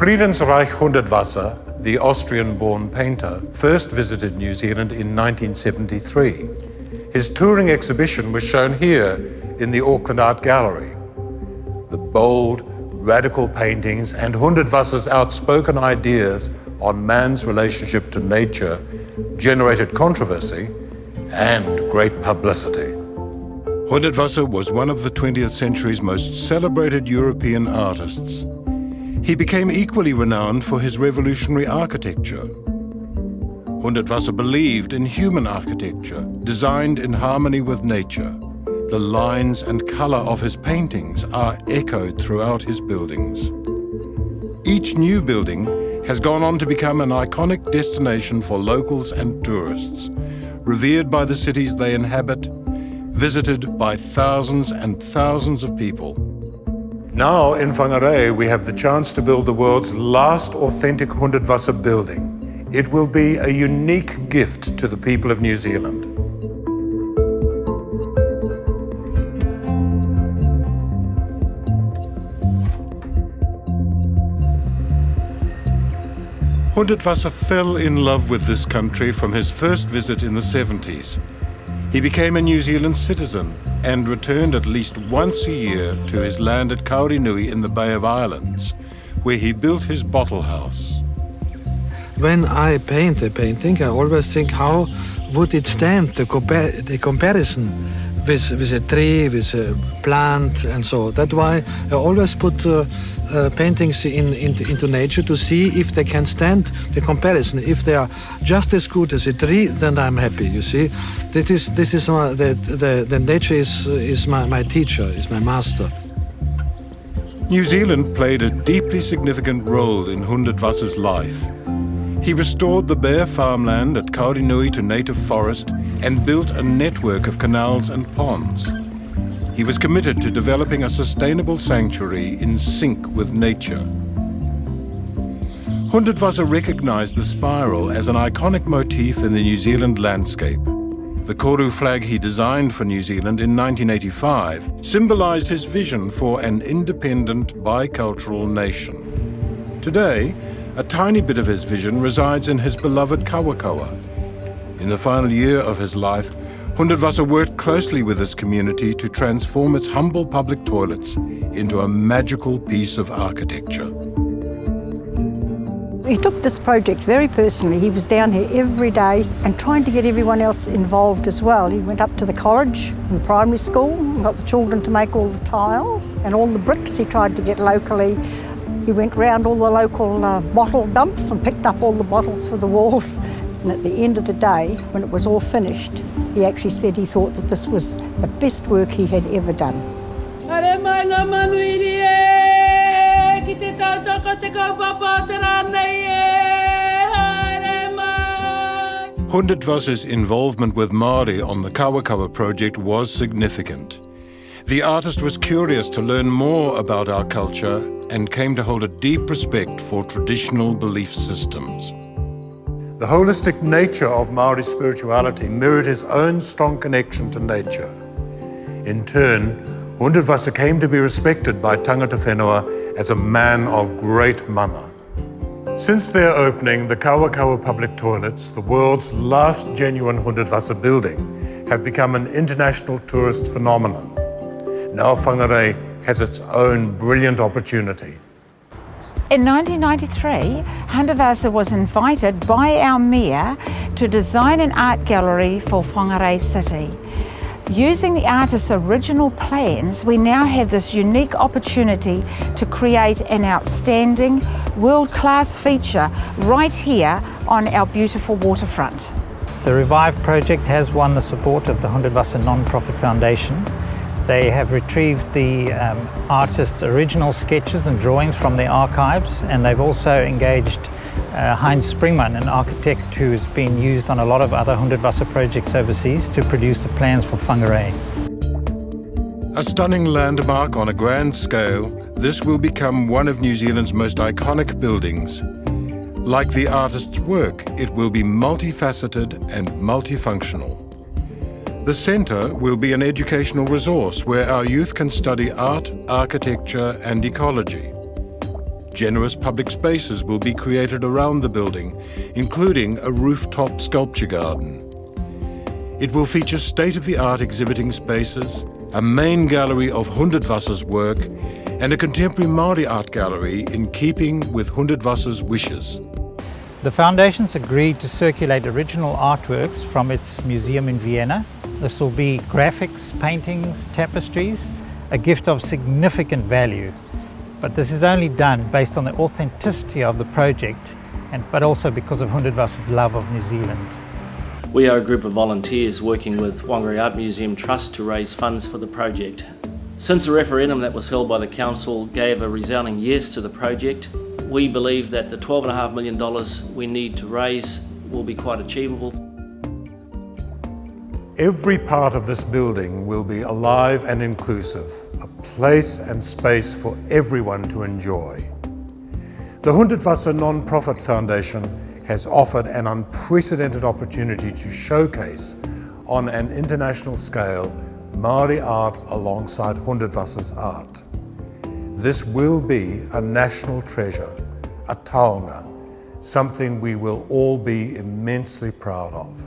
Friedensreich Hundertwasser, the Austrian-born painter, first visited New Zealand in 1973. His touring exhibition was shown here in the Auckland Art Gallery. The bold, radical paintings and Hundertwasser's outspoken ideas on man's relationship to nature generated controversy and great publicity. Hundertwasser was one of the 20th century's most celebrated European artists. He became equally renowned for his revolutionary architecture. Hundertwasser believed in human architecture, designed in harmony with nature. The lines and color of his paintings are echoed throughout his buildings. Each new building has gone on to become an iconic destination for locals and tourists, revered by the cities they inhabit, visited by thousands and thousands of people. Now in Whangarei, we have the chance to build the world's last authentic Hundertwasser building. It will be a unique gift to the people of New Zealand. Hundertwasser fell in love with this country from his first visit in the 70s. He became a New Zealand citizen and returned at least once a year to his land at Kaurinui in the Bay of Islands, where he built his bottle house. When I paint a painting, I always think, how would it stand, the comparison with a tree, with a plant, and so. That's why I always put paintings into nature to see if they can stand the comparison. If they are just as good as a tree, then I'm happy. You see, this is the nature is my teacher, is my master. New Zealand played a deeply significant role in Hundertwasser's life. He restored the bare farmland at Kaurinui to native forest and built a network of canals and ponds. He was committed to developing a sustainable sanctuary in sync with nature. Hundertwasser recognized the spiral as an iconic motif in the New Zealand landscape. The Koru flag he designed for New Zealand in 1985 symbolized his vision for an independent, bicultural nation. Today, a tiny bit of his vision resides in his beloved Kawakawa. In the final year of his life, Hundertwasser worked closely with his community to transform its humble public toilets into a magical piece of architecture. He took this project very personally. He was down here every day and trying to get everyone else involved as well. He went up to the college and the primary school and got the children to make all the tiles and all the bricks he tried to get locally. He went round all the local bottle dumps and picked up all the bottles for the walls. And at the end of the day, when it was all finished, he actually said he thought that this was the best work he had ever done. Hundertwasser's involvement with Māori on the Kawakawa project was significant. The artist was curious to learn more about our culture and came to hold a deep respect for traditional belief systems. The holistic nature of Māori spirituality mirrored his own strong connection to nature. In turn, Hundertwasser came to be respected by tangata whenua as a man of great mana. Since their opening, the Kawakawa public toilets, the world's last genuine Hundertwasser building, have become an international tourist phenomenon. Now Whangarei has its own brilliant opportunity. In 1993, Hundertwasser was invited by our mayor to design an art gallery for Whangarei City. Using the artist's original plans, we now have this unique opportunity to create an outstanding, world-class feature right here on our beautiful waterfront. The Revive project has won the support of the Hundertwasser Non Profit Foundation. They have retrieved the artist's original sketches and drawings from their archives, and they've also engaged Heinz Springmann, an architect who's been used on a lot of other Hundertwasser projects overseas to produce the plans for Whangarei. A stunning landmark on a grand scale, this will become one of New Zealand's most iconic buildings. Like the artist's work, it will be multifaceted and multifunctional. The centre will be an educational resource where our youth can study art, architecture and ecology. Generous public spaces will be created around the building, including a rooftop sculpture garden. It will feature state-of-the-art exhibiting spaces, a main gallery of Hundertwasser's work, and a contemporary Māori art gallery in keeping with Hundertwasser's wishes. The Foundation's agreed to circulate original artworks from its museum in Viena. This will be graphics, paintings, tapestries, a gift of significant value. But this is only done based on the authenticity of the project, but also because of Hundertwasser's love of New Zealand. We are a group of volunteers working with Whangarei Art Museum Trust to raise funds for the project. Since the referendum that was held by the Council gave a resounding yes to the project, we believe that the $12.5 million we need to raise will be quite achievable. Every part of this building will be alive and inclusive, a place and space for everyone to enjoy. The Hundertwasser Non Profit Foundation has offered an unprecedented opportunity to showcase on an international scale Māori art alongside Hundertwasser's art. This will be a national treasure, a taonga, something we will all be immensely proud of.